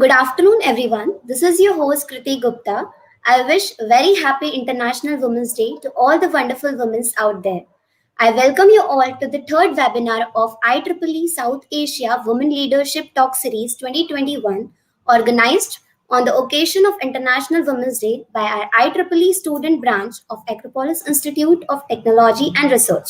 Good afternoon, everyone. This is your host, Kriti Gupta. I wish very happy International Women's Day to all the wonderful women out there. I welcome you all to the third webinar of IEEE South Asia Women Leadership Talk Series 2021, organized on the occasion of International Women's Day by our IEEE Student Branch of Acropolis Institute of Technology and Research.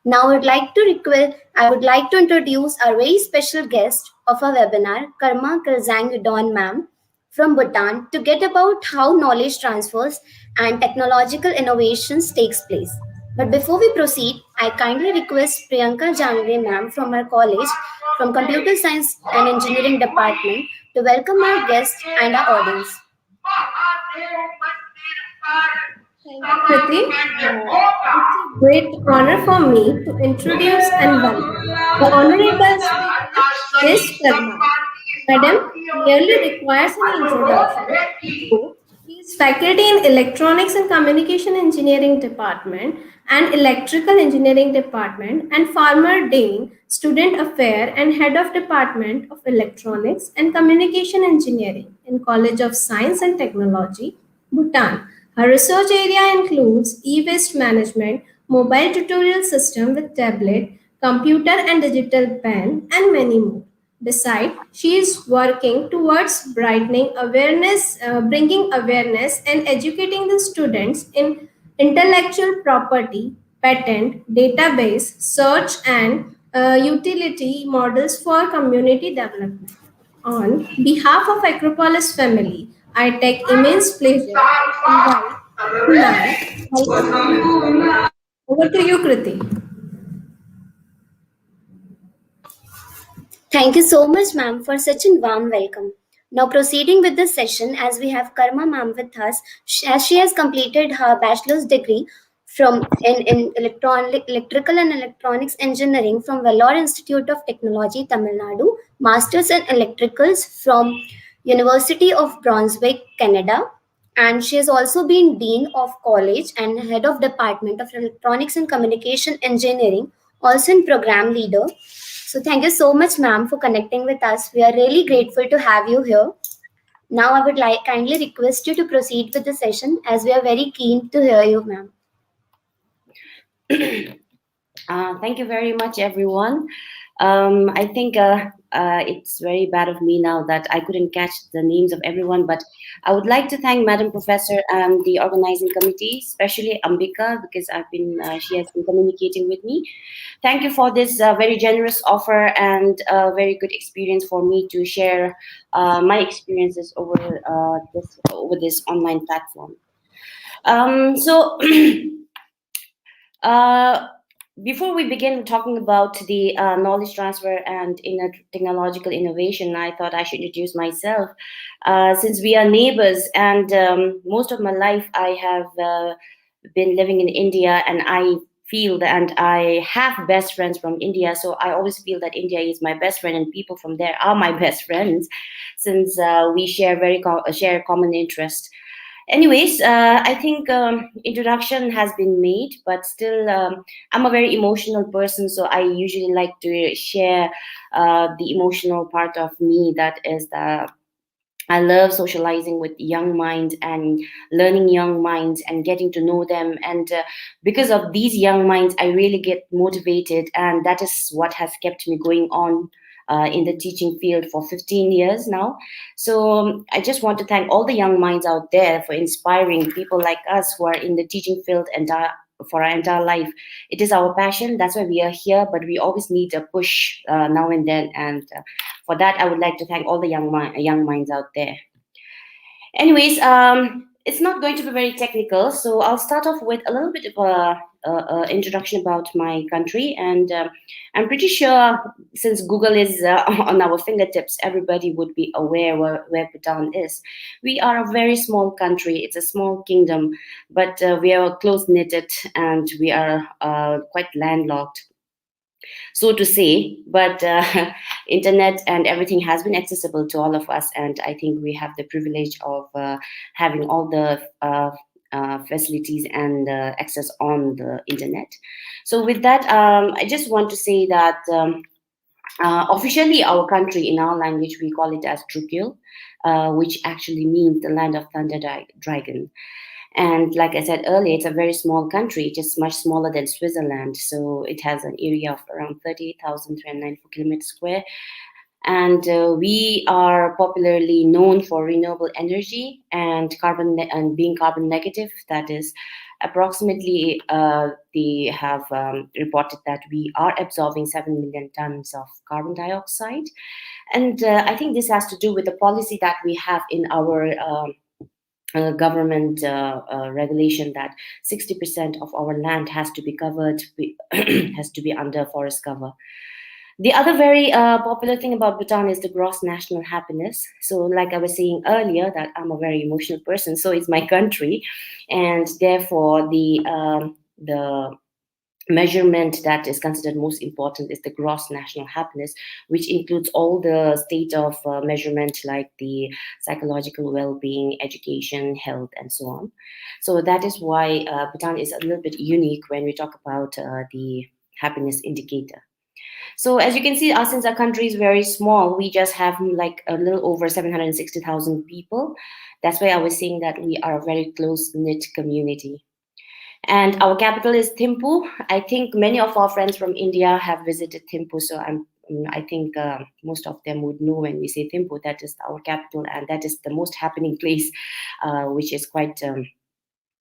Now, I would like to introduce our very special guest of our webinar, Kelzang Eudon ma'am from Bhutan, to get about how knowledge transfers and technological innovations takes place. But before we proceed, I kindly request Priyanka Janve ma'am from our college, from Computer Science and Engineering Department, to welcome our guest and our audience. Thank you, Kriti. It's a great honor for me to introduce and welcome the Honorable Speaker, Ms. Sharma. Madam merely requires an introduction. So, she is faculty in Electronics and Communication Engineering Department and Electrical Engineering Department and former Dean, Student Affair and Head of Department of Electronics and Communication Engineering in College of Science and Technology, Bhutan. Her research area includes e-waste management, mobile tutorial system with tablet, computer and digital pen, and many more. Besides, she is working towards bringing awareness and educating the students in intellectual property, patent, database, search, and utility models for community development. On behalf of Acropolis family, I take immense pleasure to invite ma'am. Welcome, ma'am. Over to you, Kriti. Thank you so much, ma'am, for such a warm welcome. Now, proceeding with the session, as we have Karma ma'am with us, as she has completed her bachelor's degree in electrical and electronics engineering from Vellore Institute of Technology, Tamil Nadu, master's in electricals from University of Brunswick, Canada, and she has also been dean of college and head of department of electronics and communication engineering, also in program leader. So thank you so much, ma'am, for connecting with us. We are really grateful to have you here. Now I would like kindly request you to proceed with the session as we are very keen to hear you, ma'am. Thank you very much, everyone. I think it's very bad of me now that I couldn't catch the names of everyone, but I would like to thank Madam Professor and the organizing committee, especially Ambika, because she has been communicating with me. Thank you for this very generous offer and very good experience for me to share my experiences over this online platform. Before we begin talking about the knowledge transfer and technological innovation, I thought I should introduce myself. Since we are neighbors, and most of my life I have been living in India, and I feel that, and I have best friends from India, so I always feel that India is my best friend, and people from there are my best friends, since we share share common interest. Anyways, I think introduction has been made, but still I'm a very emotional person, so I usually like to share the emotional part of me, that is I love socializing with young minds and learning young minds and getting to know them. And because of these young minds, I really get motivated. And that is what has kept me going on in the teaching field for 15 years now. So I just want to thank all the young minds out there for inspiring people like us who are in the teaching field and for our entire life. It is our passion. That's why we are here, but we always need a push now and then. And for that, I would like to thank all the young minds out there. Anyways, it's not going to be very technical, so I'll start off with a little bit of a introduction about my country. And I'm pretty sure, since Google is on our fingertips, everybody would be aware where Bhutan is. We are a very small country. It's a small kingdom, but we are close-knitted and we are quite landlocked, so to say. But internet and everything has been accessible to all of us, and I think we have the privilege of having all the facilities and access on the internet. So with that, I just want to say that Officially, our country, in our language, we call it as Drukgyal, which actually means the land of thunder dragon. And like I said earlier, it's a very small country, just much smaller than Switzerland. So it has an area of around 38,394 kilometers square. And we are popularly known for renewable energy and and being carbon negative. That is, approximately they have reported that we are absorbing 7 million tons of carbon dioxide. And I think this has to do with the policy that we have in our government regulation that 60% of our land has to be covered, has to be under forest cover. The other very popular thing about Bhutan is the gross national happiness. So, like I was saying earlier, that I'm a very emotional person, so is my country, and therefore the measurement that is considered most important is the gross national happiness, which includes all the state of measurement like the psychological well-being, education, health, and so on. So that is why Bhutan is a little bit unique when we talk about the happiness indicator. So as you can see, since our country is very small, we just have like a little over 760,000 people. That's why I was saying that we are a very close-knit community. And our capital is Thimphu. I think many of our friends from India have visited Thimphu, so I think most of them would know when we say Thimphu, that is our capital, and that is the most happening place, which is quite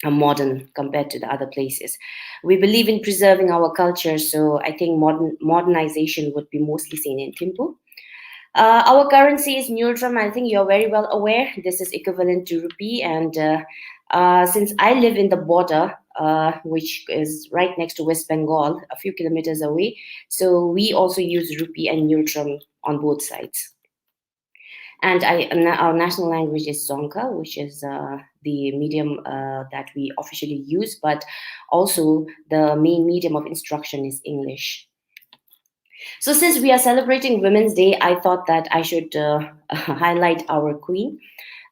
modern compared to the other places. We believe in preserving our culture, so I think modernization would be mostly seen in Thimphu. Our currency is neutral. I think you're very well aware. This is equivalent to rupee, and since I live in the border, which is right next to West Bengal, a few kilometers away, so we also use rupee and neutral on both sides. And our national language is Dzongkha, which is the medium that we officially use, but also the main medium of instruction is English. So since we are celebrating Women's Day, I thought that I should highlight our queen.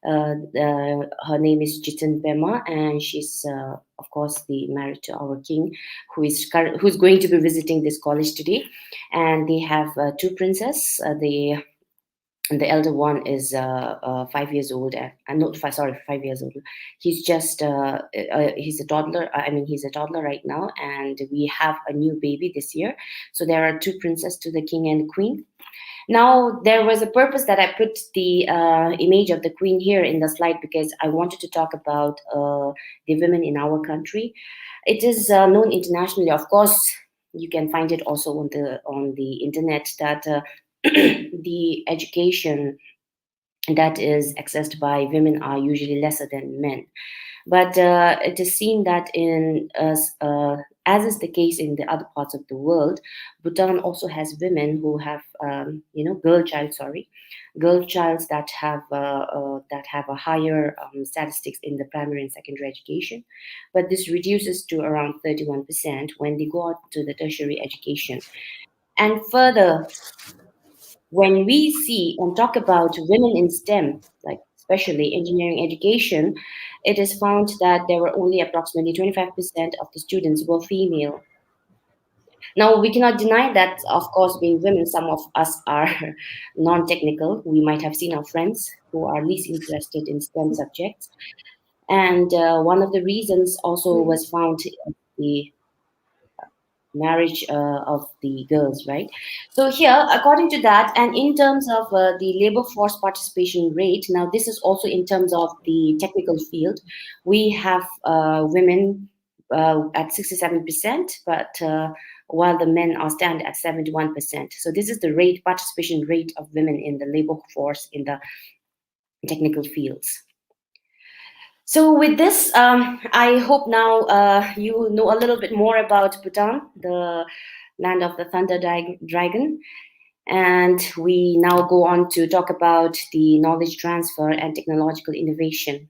Her name is Jitin Pema, and she's, of course, married to our king, who's going to be visiting this college today. And they have two princes. The elder one is 5 years old. Not 5 years old. He's just he's a toddler. He's a toddler right now, and we have a new baby this year. So there are two princes to the king and queen. Now, there was a purpose that I put the image of the queen here in the slide, because I wanted to talk about the women in our country. It is known internationally, of course. You can find it also on the internet that the education that is accessed by women are usually lesser than men. But it is seen that as is the case in the other parts of the world, Bhutan also has women who have, girl childs that have a higher statistics in the primary and secondary education. But this reduces to around 31% when they go out to the tertiary education. And further, when we see and talk about women in STEM, like especially engineering education, it is found that there were only approximately 25% of the students were female. Now, we cannot deny that, of course, being women, some of us are non-technical. We might have seen our friends who are least interested in STEM subjects. And one of the reasons also was found in the marriage of the girls, right? So here, according to that, and in terms of the labor force participation rate, now this is also in terms of the technical field, we have women at 67%, but while the men are stand at 71%. So this is the participation rate of women in the labor force in the technical fields. So with this, I hope now you know a little bit more about Bhutan, the land of the thunder dragon. And we now go on to talk about the knowledge transfer and technological innovation.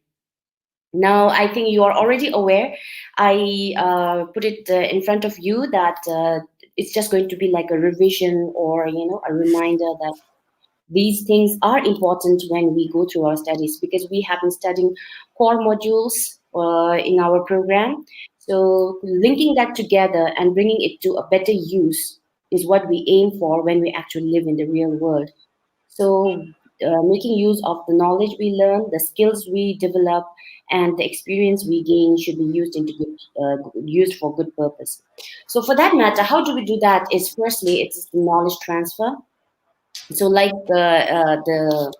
Now, I think you are already aware. I put it in front of you that it's just going to be like a revision or, a reminder that these things are important when we go through our studies, because we have been studying core modules in our program. So linking that together and bringing it to a better use is what we aim for when we actually live in the real world. So, making use of the knowledge we learn, the skills we develop, and the experience we gain should be used for good purpose. So, for that matter, how do we do that? Is firstly, it's the knowledge transfer. So, like the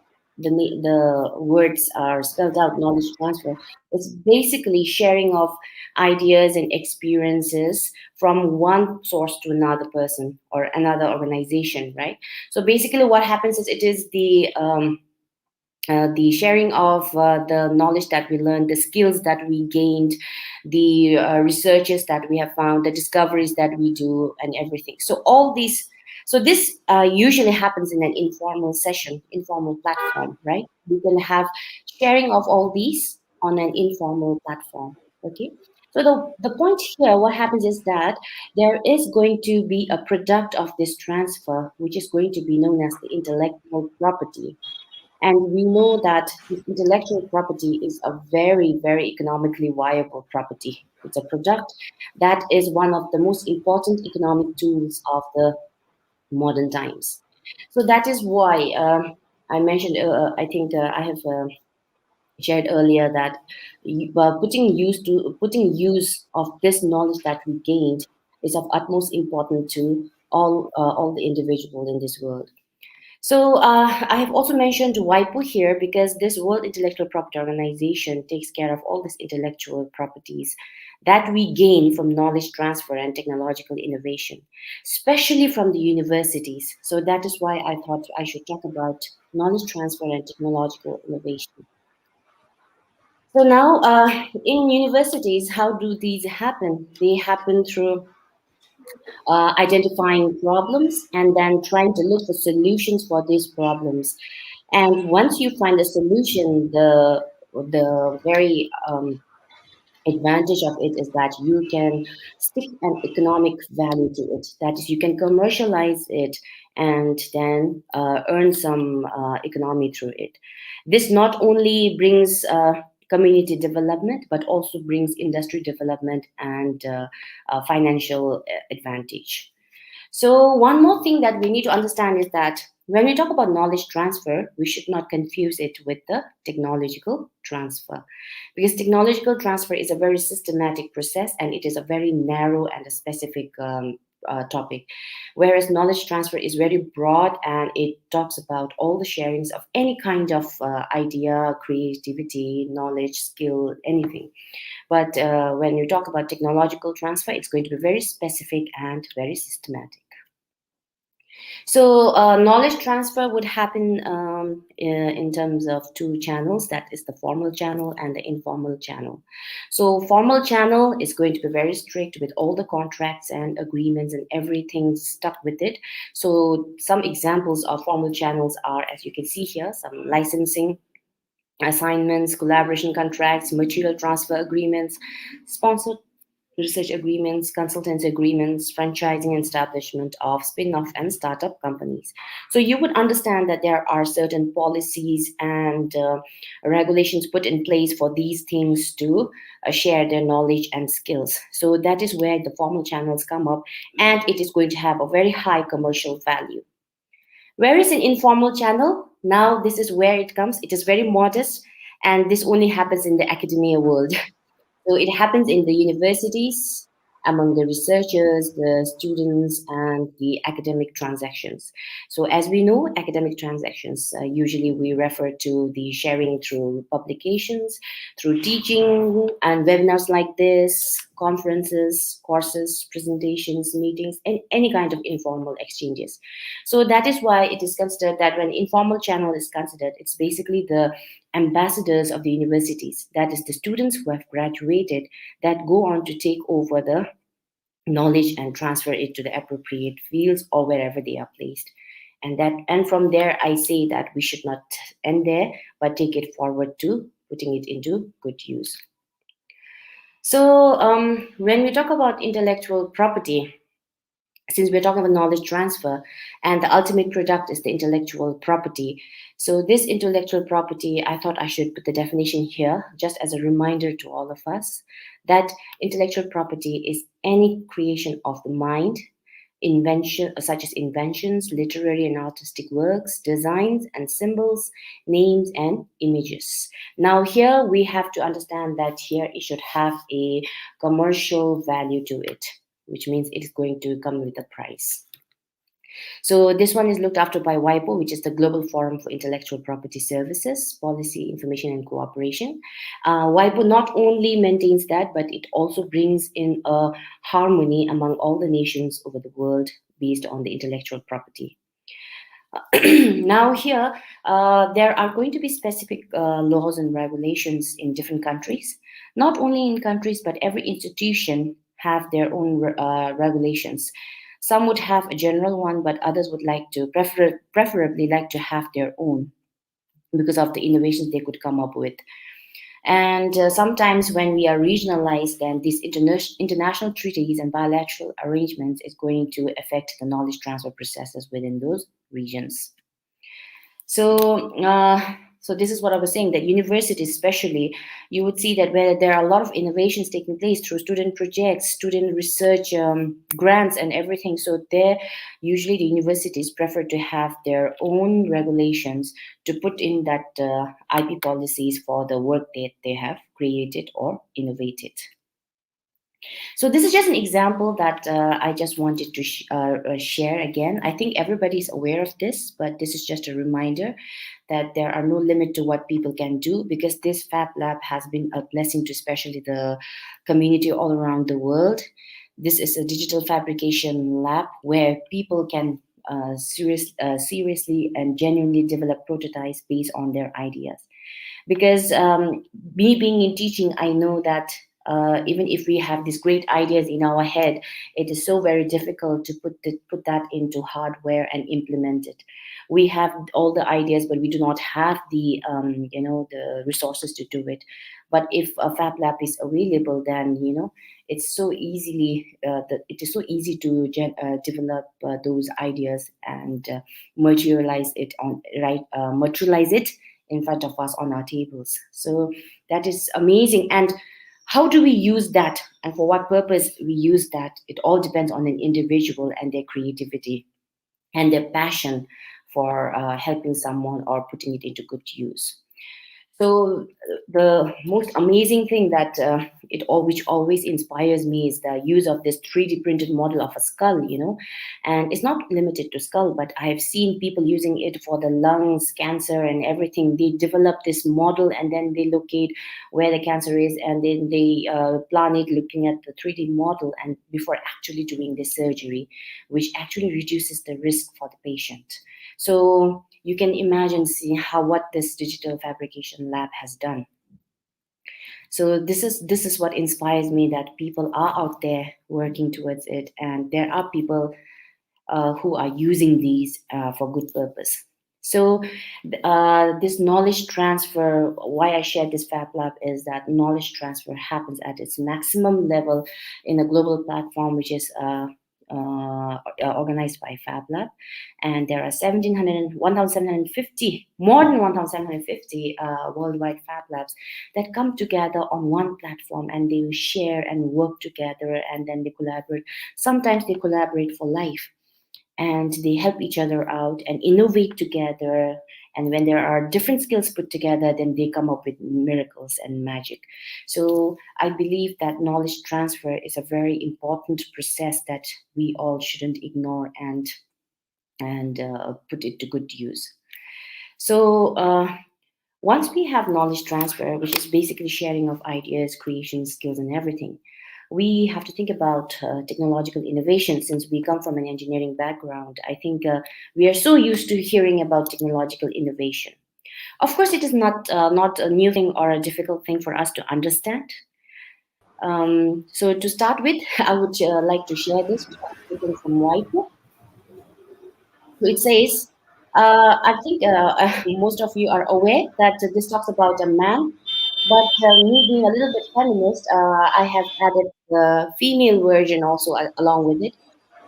words are spelled out, knowledge transfer. It's basically sharing of ideas and experiences from one source to another person or another organization, right? So basically, what happens is it is the sharing of the knowledge that we learned, the skills that we gained, the researches that we have found, the discoveries that we do, and everything. So all these, so this usually happens in an informal session, informal platform, right? We can have sharing of all these on an informal platform. Okay. So the point here, what happens is that there is going to be a product of this transfer, which is going to be known as the intellectual property, and we know that this intellectual property is a very, very economically viable property. It's a product that is one of the most important economic tools of the modern times. So that is why I mentioned, I think I have shared earlier that putting use of this knowledge that we gained is of utmost importance to all the individuals in this world. So I have also mentioned WIPO here because this World Intellectual Property Organization takes care of all these intellectual properties that we gain from knowledge transfer and technological innovation, especially from the universities. So that is why I thought I should talk about knowledge transfer and technological innovation. So now, in universities, how do these happen? They happen through identifying problems and then trying to look for solutions for these problems. And once you find a solution, the very advantage of it is that you can stick an economic value to it. That is, you can commercialize it and then earn some economy through it. This not only brings community development, but also brings industry development and financial advantage. So, one more thing that we need to understand is that when we talk about knowledge transfer, we should not confuse it with the technological transfer. Because technological transfer is a very systematic process and it is a very narrow and a specific topic. Whereas knowledge transfer is very broad and it talks about all the sharings of any kind of idea, creativity, knowledge, skill, anything. But when you talk about technological transfer, it's going to be very specific and very systematic. So, knowledge transfer would happen in terms of two channels, that is the formal channel and the informal channel. So, formal channel is going to be very strict with all the contracts and agreements and everything stuck with it. So, some examples of formal channels are, as you can see here, some licensing assignments, collaboration contracts, material transfer agreements, sponsored research agreements, consultancy agreements, franchising and establishment of spin-off and startup companies. So you would understand that there are certain policies and regulations put in place for these things to share their knowledge and skills. So that is where the formal channels come up, and it is going to have a very high commercial value. Where is an informal channel? Now this is where it comes. It is very modest, and this only happens in the academia world. So it happens in the universities, among the researchers, the students, and the academic transactions. So as we know, academic transactions, usually we refer to the sharing through publications, through teaching and webinars like this, conferences, courses, presentations, meetings, and any kind of informal exchanges. So that is why it is considered that when informal channel is considered, it's basically the ambassadors of the universities, that is the students who have graduated, that go on to take over the knowledge and transfer it to the appropriate fields or wherever they are placed. And from there I say that we should not end there but take it forward to putting it into good use. So when we talk about intellectual property, since we're talking about knowledge transfer and the ultimate product is the intellectual property. So this intellectual property, I thought I should put the definition here just as a reminder to all of us that intellectual property is any creation of the mind such as inventions, literary and artistic works, designs and symbols, names and images. Now here we have to understand that here it should have a commercial value to it, which means it is going to come with a price. So this one is looked after by WIPO, which is the Global Forum for Intellectual Property Services, Policy, Information and Cooperation. WIPO not only maintains that, but it also brings in a harmony among all the nations over the world based on the intellectual property. Now here, there are going to be specific laws and regulations in different countries. Not only in countries, but every institution have their own regulations. Some would have a general one, but others would like to preferably like to have their own because of the innovations they could come up with. And sometimes when we are regionalized, then these international treaties and bilateral arrangements is going to affect the knowledge transfer processes within those regions. So this is what I was saying, that universities especially, you would see that where there are a lot of innovations taking place through student projects, student research grants and everything. So there, usually the universities prefer to have their own regulations to put in that IP policies for the work that they have created or innovated. So this is just an example that I just wanted to share again. I think everybody's aware of this, but this is just a reminder that there are no limit to what people can do, because this Fab Lab has been a blessing to especially the community all around the world. This is a digital fabrication lab where people can seriously and genuinely develop prototypes based on their ideas. Because me being in teaching, I know that even if we have these great ideas in our head, it is so very difficult to put that into hardware and implement it. We have all the ideas, but we do not have the the resources to do it. But if a Fab Lab is available, then it's so it is so easy to develop those ideas and materialize it materialize it in front of us on our tables. So that is amazing. And how do we use that, and for what purpose we use that? It all depends on an individual and their creativity and their passion for helping someone or putting it into good use. So the most amazing thing that which always inspires me is the use of this 3D printed model of a skull, and it's not limited to skull, but I have seen people using it for the lungs, cancer, and everything. They develop this model and then they locate where the cancer is, and then they plan it looking at the 3D model and before actually doing the surgery, which actually reduces the risk for the patient. So you can imagine see what this digital fabrication lab has done. So this is what inspires me, that people are out there working towards it, and there are people who are using these for good purpose. So this knowledge transfer, why I shared this Fab Lab is that knowledge transfer happens at its maximum level in a global platform, which is organized by Fab Lab, and there are 1,750, more than 1,750 worldwide Fab Labs that come together on one platform, and they share and work together, and then they collaborate. Sometimes they collaborate for life, and they help each other out and innovate together. And when there are different skills put together, then they come up with miracles and magic. So I believe that knowledge transfer is a very important process that we all shouldn't ignore and put it to good use. So once we have knowledge transfer, which is basically sharing of ideas, creation, skills, and everything, we have to think about technological innovation. Since we come from an engineering background, I think we are so used to hearing about technological innovation. Of course, it is not a new thing or a difficult thing for us to understand. So to start with, I would like to share this taken from Whitebook. So it says, I think most of you are aware that this talks about a man, but me being a little bit feminist, I have added the female version also along with it.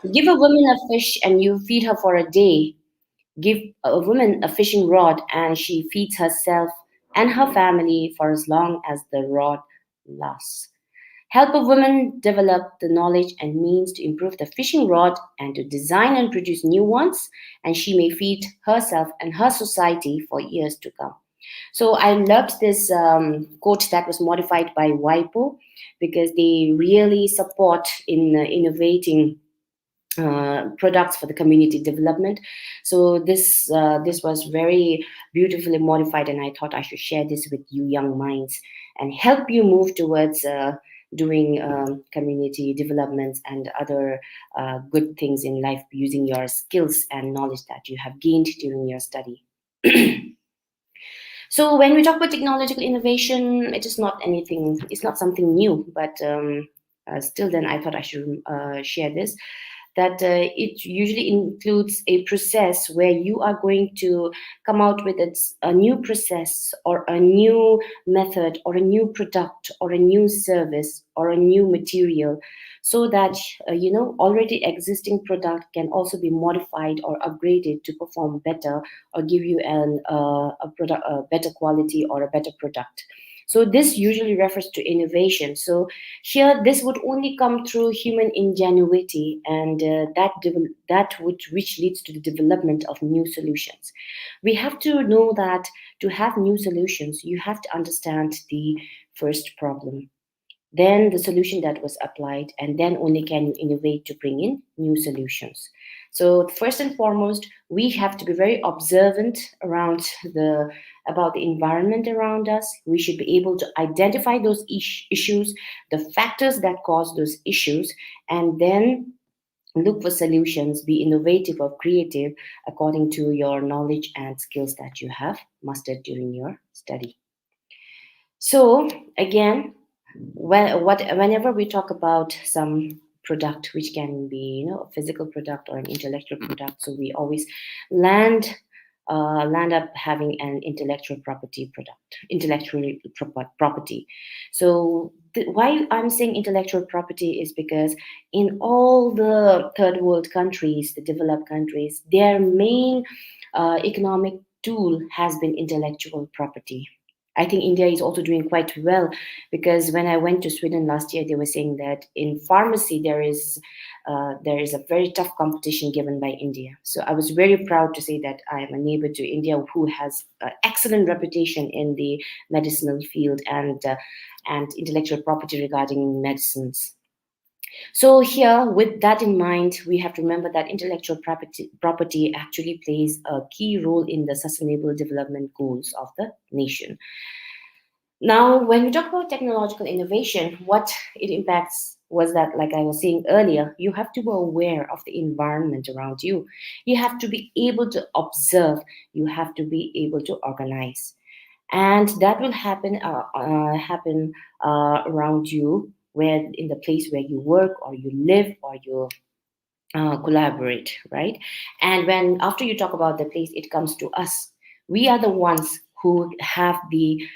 So give a woman a fish and you feed her for a day. Give a woman a fishing rod and she feeds herself and her family for as long as the rod lasts. help a woman develop the knowledge and means to improve the fishing rod and to design and produce new ones, and she may feed herself and her society for years to come. So I loved this quote that was modified by WIPO, because they really support in innovating products for the community development. So this was very beautifully modified, and I thought I should share this with you young minds and help you move towards doing community developments and other good things in life using your skills and knowledge that you have gained during your study. So when we talk about technological innovation, it is not anything, it's not something new, but still then I thought I should share this, that it usually includes a process where you are going to come out with a new process or a new method or a new product or a new service or a new material, so that already existing product can also be modified or upgraded to perform better or give you a better quality or a better product. So this usually refers to innovation. So here, this would only come through human ingenuity, and which leads to the development of new solutions. We have to know that to have new solutions, you have to understand the first problem, then the solution that was applied, and then only can you innovate to bring in new solutions. So first and foremost, we have to be very observant about the environment around us. We should be able to identify those issues, the factors that cause those issues, and then look for solutions, be innovative or creative according to your knowledge and skills that you have mastered during your study. So again, whenever we talk about some product, which can be a physical product or an intellectual product, so we always land up having an intellectual property. So why I'm saying intellectual property is because in all the third world countries, the developed countries, their main economic tool has been intellectual property. I think India is also doing quite well, because when I went to Sweden last year, they were saying that in pharmacy there is a very tough competition given by India. So I was very proud to say that I am a neighbor to India who has excellent reputation in the medicinal field and intellectual property regarding medicines. So here, with that in mind, we have to remember that intellectual property actually plays a key role in the sustainable development goals of the nation. Now, when we talk about technological innovation, what it impacts was that, like I was saying earlier, you have to be aware of the environment around you. You have to be able to observe. You have to be able to organize. And that will happen around you, where in the place where you work or you live or you collaborate, right? And when after you talk about the place, it comes to us. We are the ones who have the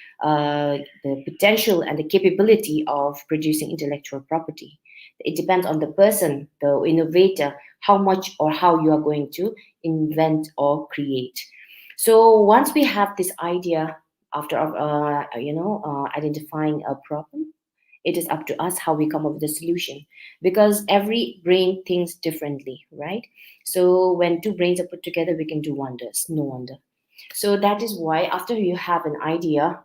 potential and the capability of producing intellectual property. It depends on the person, the innovator, how much or how you are going to invent or create. So once we have this idea, after identifying a problem, it is up to us how we come up with a solution, because every brain thinks differently, right? So when two brains are put together, we can do wonders, no wonder. So that is why after you have an idea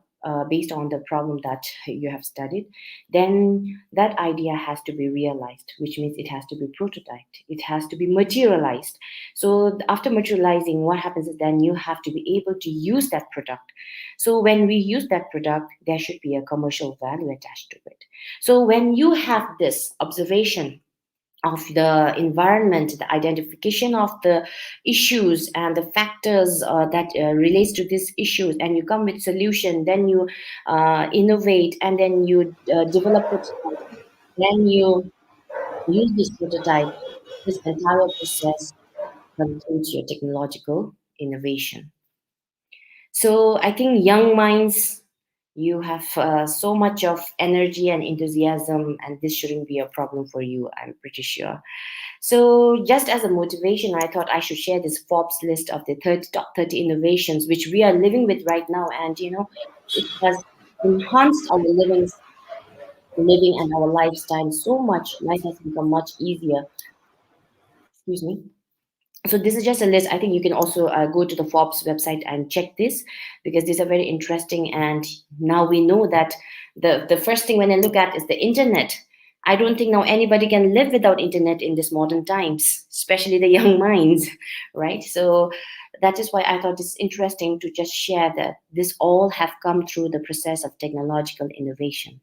based on the problem that you have studied, then that idea has to be realized, which means it has to be prototyped, it has to be materialized. So after materializing, what happens is then you have to be able to use that product. So when we use that product, there should be a commercial value attached to it. So when you have this observation of the environment, the identification of the issues and the factors that relates to these issues, and you come with solution, then you innovate, and then you develop it, then you use this prototype. This entire process concludes your technological innovation. So I think young minds, you have so much of energy and enthusiasm, and this shouldn't be a problem for you, I'm pretty sure. So just as a motivation, I thought I should share this Forbes list of the top 30 innovations which we are living with right now, and it has enhanced our living living and our lifestyle so much. Life has become much easier. Excuse me. So this is just a list. I think you can also go to the Forbes website and check this, because these are very interesting. And now we know that the first thing when I look at is the internet. I don't think now anybody can live without internet in this modern times, especially the young minds, right? So that is why I thought it's interesting to just share that this all have come through the process of technological innovation.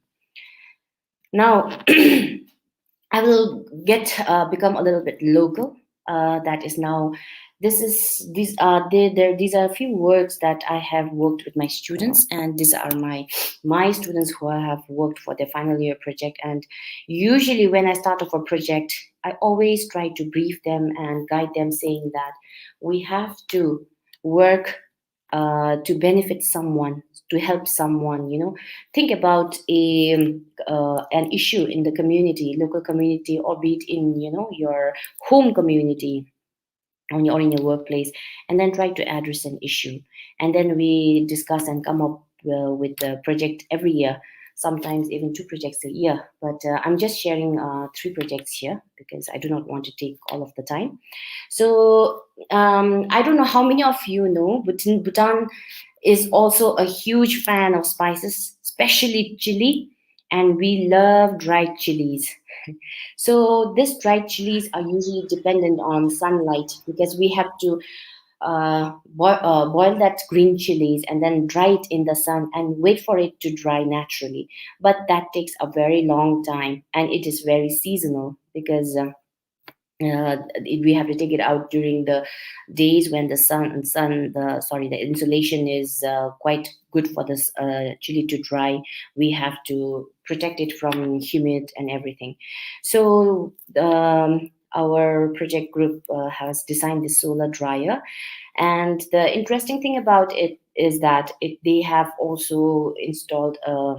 Now, I will get become a little bit local. That is now. This is these are there. These are a few words that I have worked with my students, and these are my students who I have worked for their final year project. And usually, when I start off a project, I always try to brief them and guide them, saying that we have to work to benefit someone, to help someone. Think about an issue in the community, local community, or be it in your home community, or in your workplace, and then try to address an issue, and then we discuss and come up with the project every year, sometimes even two projects a year. But I'm just sharing three projects here because I do not want to take all of the time. So I don't know how many of you know, but Bhutan is also a huge fan of spices, especially chili, and we love dried chilies. So these dried chilies are usually dependent on sunlight, because we have to boil that green chilies and then dry it in the sun and wait for it to dry naturally. But that takes a very long time, and it is very seasonal, because we have to take it out during the days when the the insulation is quite good for this chili to dry. We have to protect it from humid and everything. So our project group has designed this solar dryer, and the interesting thing about it is that they have also installed a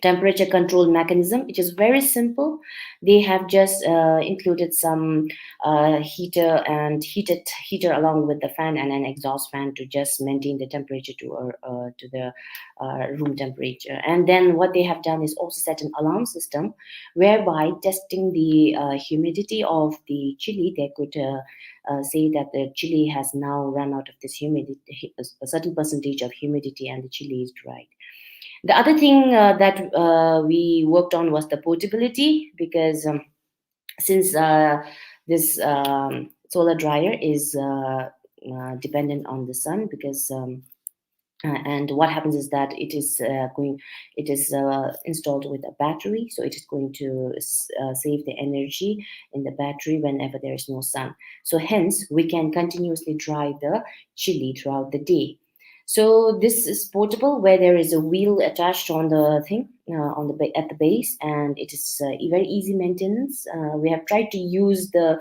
temperature control mechanism, which is very simple. They have just included some heater along with the fan and an exhaust fan to just maintain the temperature to the room temperature. And then what they have done is also set an alarm system, whereby testing the humidity of the chili, they could say that the chili has now run out of this humidity, a certain percentage of humidity, and the chili is dried. The other thing that we worked on was the portability, because since this solar dryer is dependent on the sun, because and what happens is that it is installed with a battery, so it is going to save the energy in the battery whenever there is no sun. So hence we can continuously dry the chili throughout the day. So this is portable, where there is a wheel attached on the thing, at the base, and it is very easy maintenance. We have tried to use the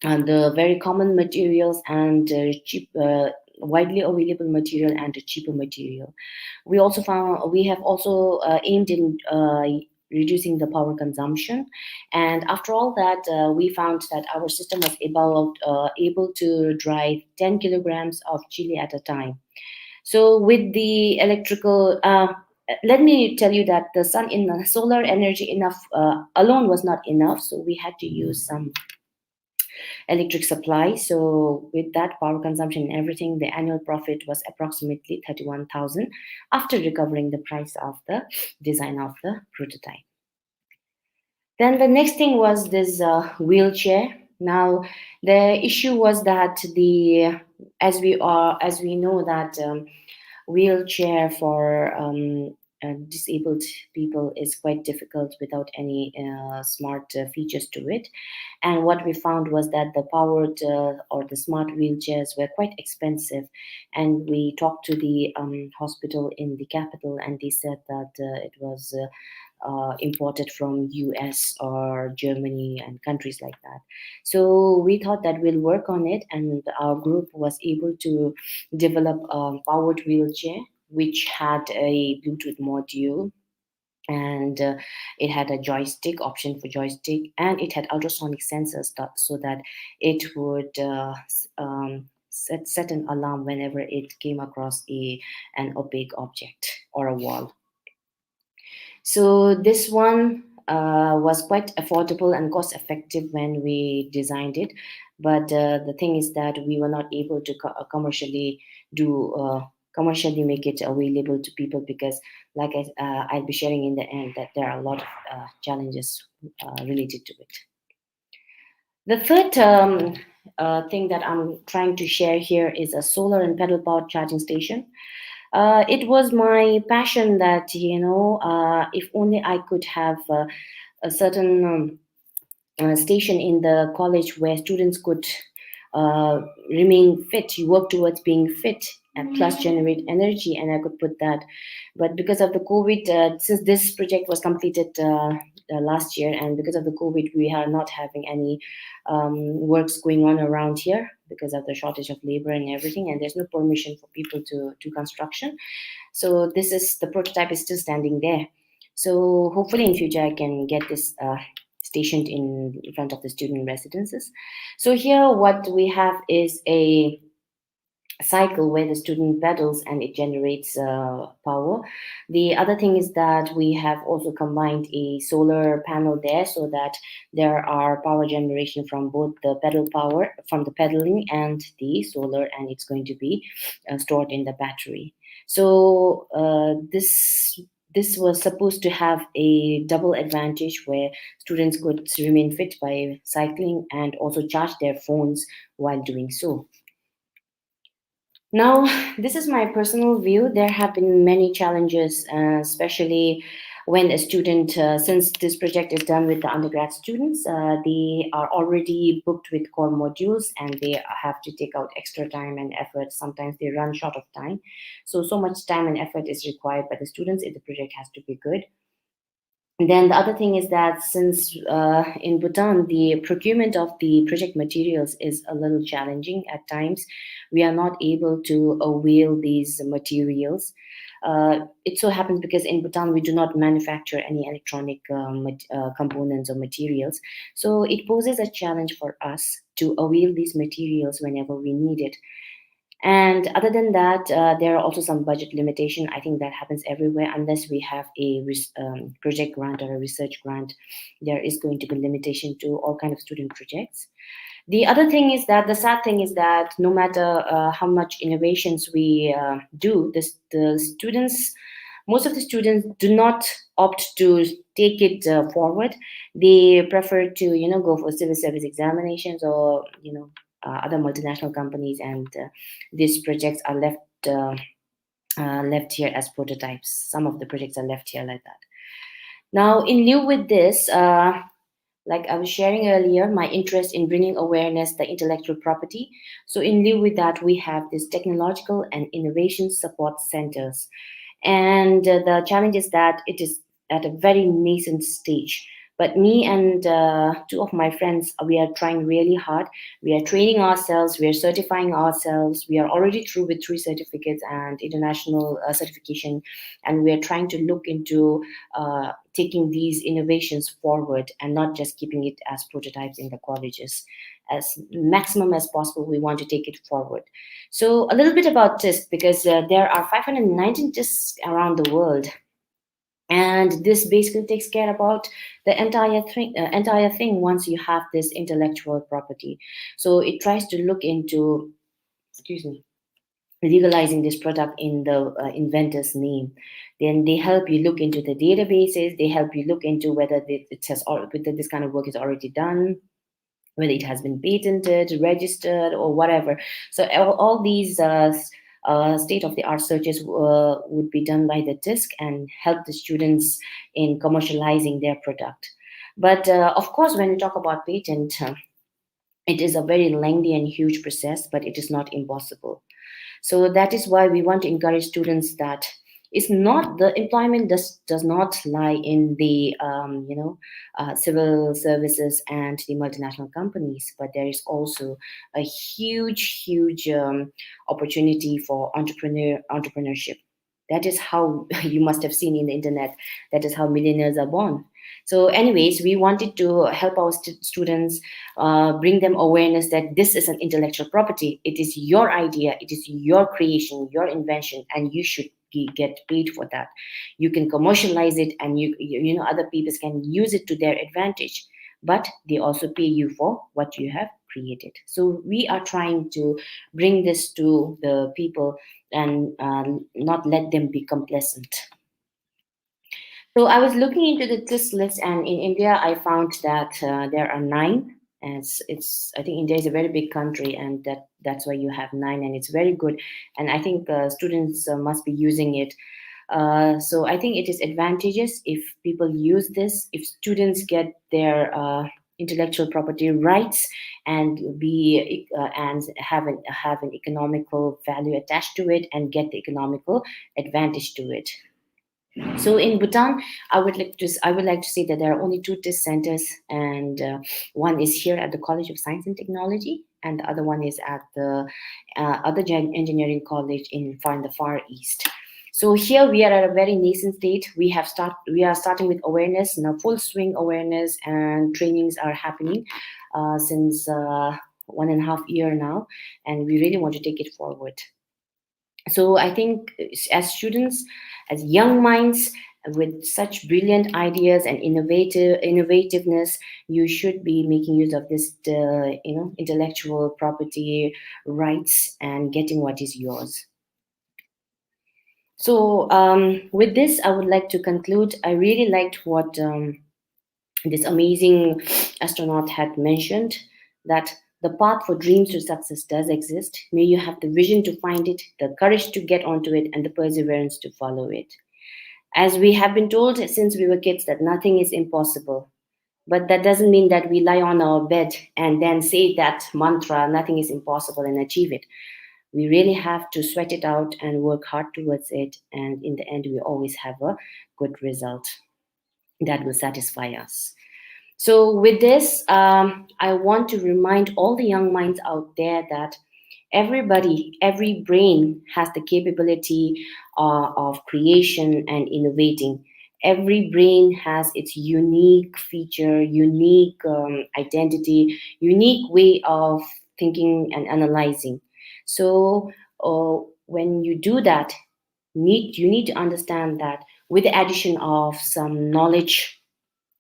very common materials and cheap, widely available material, and a cheaper material. We have also aimed in reducing the power consumption, and after all that, we found that our system was able to dry 10 kilograms of chili at a time. So with the electrical, let me tell you that the solar energy enough alone was not enough, so we had to use some electric supply. So with that power consumption and everything, the annual profit was approximately 31,000 after recovering the price of the design of the prototype. Then the next thing was this wheelchair. Now the issue was that as we know that wheelchair for disabled people is quite difficult without any smart features to it. And what we found was that the powered or the smart wheelchairs were quite expensive. And we talked to the hospital in the capital, and they said that it was imported from US or Germany and countries like that. So we thought that we'll work on it, and our group was able to develop a powered wheelchair which had a Bluetooth module, and it had a joystick option for joystick, and it had ultrasonic sensors so that it would set an alarm whenever it came across an opaque object or a wall. So this one was quite affordable and cost effective when we designed it, but the thing is that we were not able to do commercially make it available to people because, I'll be sharing in the end, that there are a lot of challenges related to it. The third thing that I'm trying to share here is a solar and pedal powered charging station. It was my passion that, if only I could have a certain station in the college where students could uh, remain fit, you work towards being fit and plus generate energy, and I could put that. But because of the COVID, since this project was completed last year, and because of the COVID, we are not having any works going on around here because of the shortage of labor and everything, and there's no permission for people to do construction. So this is the prototype is still standing there. So hopefully in future I can get this stationed in front of the student residences. So here what we have is a cycle where the student pedals and it generates power. The other thing is that we have also combined a solar panel there so that there are power generation from both the pedal power from the pedaling and the solar, and it's going to be stored in the battery. So this was supposed to have a double advantage where students could remain fit by cycling and also charge their phones while doing so. Now, this is my personal view. There have been many challenges, especially when a student, since this project is done with the undergrad students, they are already booked with core modules and they have to take out extra time and effort. Sometimes they run short of time. So much time and effort is required by the students if the project has to be good. And then the other thing is that since in Bhutan, the procurement of the project materials is a little challenging at times, we are not able to avail these materials. It so happens because in Bhutan, we do not manufacture any electronic components or materials. So it poses a challenge for us to avail these materials whenever we need it. And other than that, there are also some budget limitation. I think that happens everywhere unless we have a project grant or a research grant. There is going to be limitation to all kind of student projects. The other thing is that the sad thing is that no matter how much innovations we do, the students, most of the students do not opt to take it forward. They prefer to go for civil service examinations or other multinational companies, and these projects are left here as prototypes. Some of the projects are left here like that. Now, in lieu with this, like I was sharing earlier, my interest in bringing awareness the intellectual property. So in lieu with that, we have this technological and innovation support centers. And the challenge is that it is at a very nascent stage. But me and two of my friends, we are trying really hard. We are training ourselves, we are certifying ourselves. We are already through with 3 certificates and international certification. And we are trying to look into taking these innovations forward and not just keeping it as prototypes in the colleges. As maximum as possible, we want to take it forward. So a little bit about TISC, because there are 519 TISCs around the world. And this basically takes care about the entire thing once you have this intellectual property. So it tries to look into, excuse me, legalizing this product in the inventor's name. Then they help you look into the databases. They help you look into whether whether this kind of work is already done, whether it has been patented, registered, or whatever. So all these state-of-the-art searches would be done by the TISC and help the students in commercializing their product. But of course, when we talk about patent, it is a very lengthy and huge process, but it is not impossible. So that is why we want to encourage students that it's not the employment does not lie in the civil services and the multinational companies, but there is also a huge opportunity for entrepreneurship. That is how you must have seen in the internet. That is how millionaires are born. So anyways, we wanted to help our students, bring them awareness that this is an intellectual property. It is your idea, it is your creation, your invention, and you should get paid for that. You can commercialize it, and other people can use it to their advantage, but they also pay you for what you have created. So we are trying to bring this to the people and not let them be complacent. So I was looking into this list, and in India, I found that there are nine. And it's I think India is a very big country, and that's why you have nine, and it's very good. And I think students must be using it. So I think it is advantageous if people use this, if students get their intellectual property rights and have an economical value attached to it, and get the economical advantage to it. So in Bhutan, I would like to say that there are only two test centers, and one is here at the College of Science and Technology, and the other one is at the other engineering college in the far east. So here we are at a very nascent state. We are starting with awareness now, full swing awareness, and trainings are happening since 1.5 years now, and we really want to take it forward. So I think as students, as young minds with such brilliant ideas and innovativeness, you should be making use of this intellectual property rights and getting what is yours. So with this, I would like to conclude. I really liked what this amazing astronaut had mentioned, that the path for dreams to success does exist. May you have the vision to find it, the courage to get onto it, and the perseverance to follow it. As we have been told since we were kids that nothing is impossible, but that doesn't mean that we lie on our bed and then say that mantra, nothing is impossible, and achieve it. We really have to sweat it out and work hard towards it, and in the end, we always have a good result that will satisfy us. So with this, I want to remind all the young minds out there that every brain has the capability of creation and innovating. Every brain has its unique feature, unique identity, unique way of thinking and analyzing. So when you do that, you need to understand that with the addition of some knowledge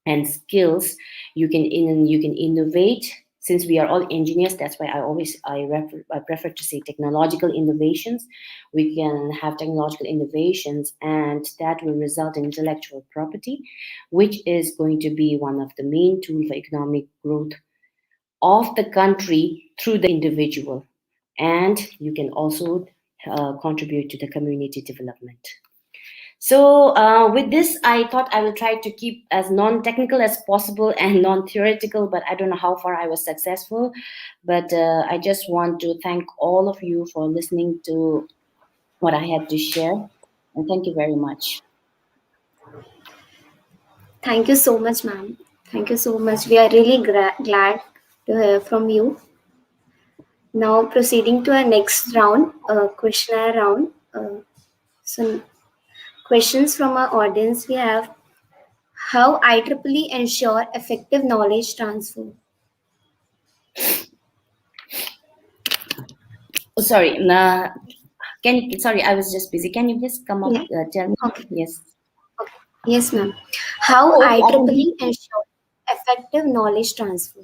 and skills, you can innovate. Since we are all engineers, that's why I prefer to say technological innovations. We can have technological innovations, and that will result in intellectual property, which is going to be one of the main tools for economic growth of the country through the individual. And you can also contribute to the community development. So with this, I thought I will try to keep as non-technical as possible and non-theoretical, but I don't know how far I was successful. But I just want to thank all of you for listening to what I had to share. And thank you very much. Thank you so much, ma'am. Thank you so much. We are really glad to hear from you. Now proceeding to our next round, questionnaire round. So questions from our audience we have: how IEEE ensure effective knowledge transfer? Oh, sorry. Sorry, I was just busy. Can you just come up, Yeah. tell me? Okay. Yes. Okay. Yes, ma'am. How Oh, okay, I can IEEE ensure effective knowledge transfer?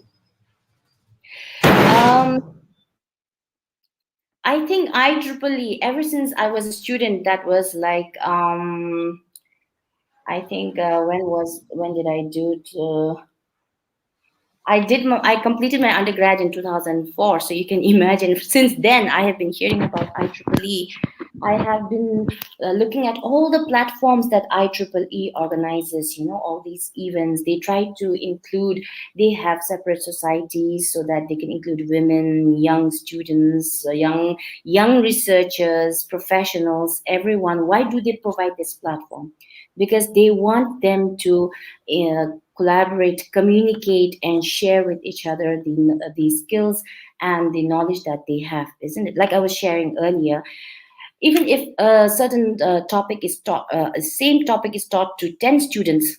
I think IEEE, ever since I was a student, that was like I think when did I do it? I completed my undergrad in 2004, so you can imagine. Since then, I have been hearing about IEEE. I have been looking at all the platforms that IEEE organizes. All these events. They try to include. They have separate societies so that they can include women, young students, young researchers, professionals, everyone. Why do they provide this platform? Because they want them to collaborate, communicate, and share with each other the skills and the knowledge that they have, isn't it? Like I was sharing earlier, even if a certain topic is taught, same topic is taught to 10 students,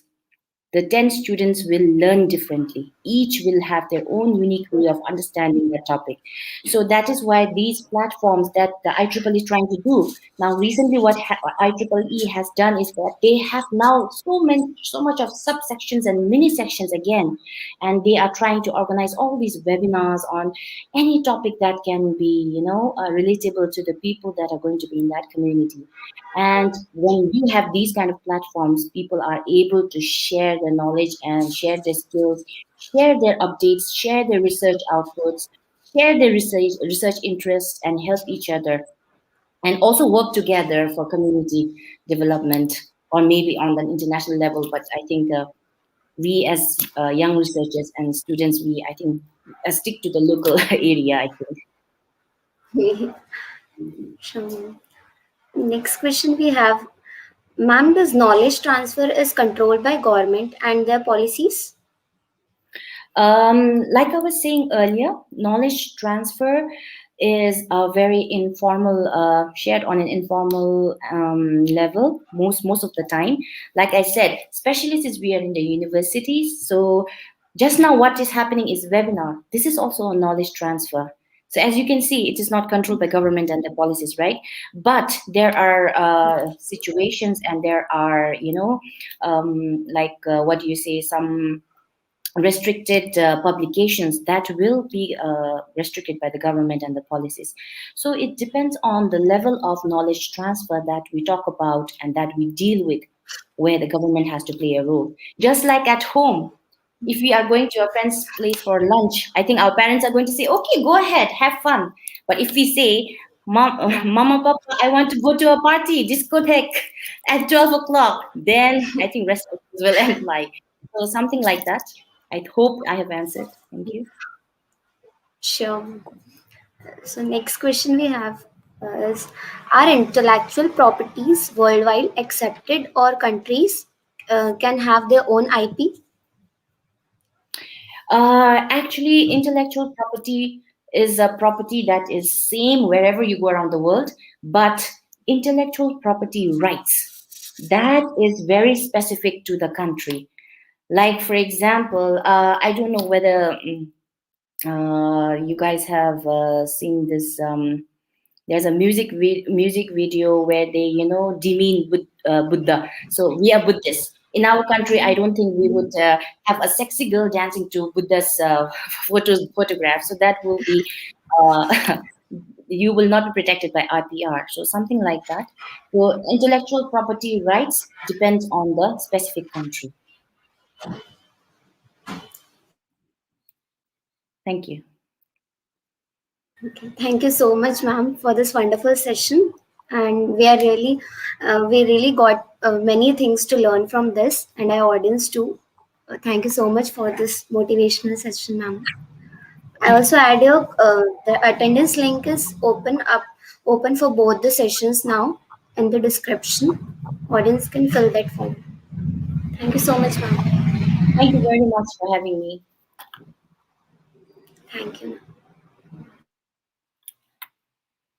the 10 students will learn differently. Each will have their own unique way of understanding the topic. So that is why these platforms that the IEEE is trying to do. Now, recently, what IEEE has done is that they have now so much of subsections and mini sections again, and they are trying to organize all these webinars on any topic that can be, relatable to the people that are going to be in that community. And when you have these kind of platforms, people are able to share their knowledge and share their skills, share their updates, share their research outputs, share their research interests, and help each other, and also work together for community development, or maybe on the international level. But I think we as young researchers and students, we I think stick to the local area. I think. Sure. Next question we have, ma'am, does knowledge transfer is controlled by government and their policies? Like I was saying earlier, knowledge transfer is a very informal, shared on an informal level most of the time. Like I said, especially since we are in the universities, so just now what is happening is webinar. This is also a knowledge transfer. So as you can see, it is not controlled by government and the policies, right? But there are situations, and there are, what do you say, some restricted publications that will be restricted by the government and the policies. So it depends on the level of knowledge transfer that we talk about and that we deal with, where the government has to play a role. Just like at home, if we are going to a friend's place for lunch, I think our parents are going to say, okay, go ahead, have fun. But if we say, Mama, Papa, I want to go to a party, discotheque at 12 o'clock, then I think restrictions will apply. So something like that. I hope I have answered. Thank you. Sure. So next question we have is, are intellectual properties worldwide accepted, or countries can have their own IP? Actually, intellectual property is a property that is same wherever you go around the world, but intellectual property rights, that is very specific to the country. Like, for example, I don't know whether you guys have seen this. There's a music video where they, demean Buddha. So we are Buddhists. In our country, I don't think we would have a sexy girl dancing to Buddha's photograph. So that will be, you will not be protected by IPR. So something like that. So intellectual property rights depends on the specific country. Thank you. Okay. Thank you so much, ma'am, for this wonderful session. And we really got many things to learn from this, and our audience too. Thank you so much for this motivational session, ma'am. I also add your the attendance link is open for both the sessions now in the description. Audience can fill that form. Thank you so much, ma'am. Thank you very much for having me. Thank you.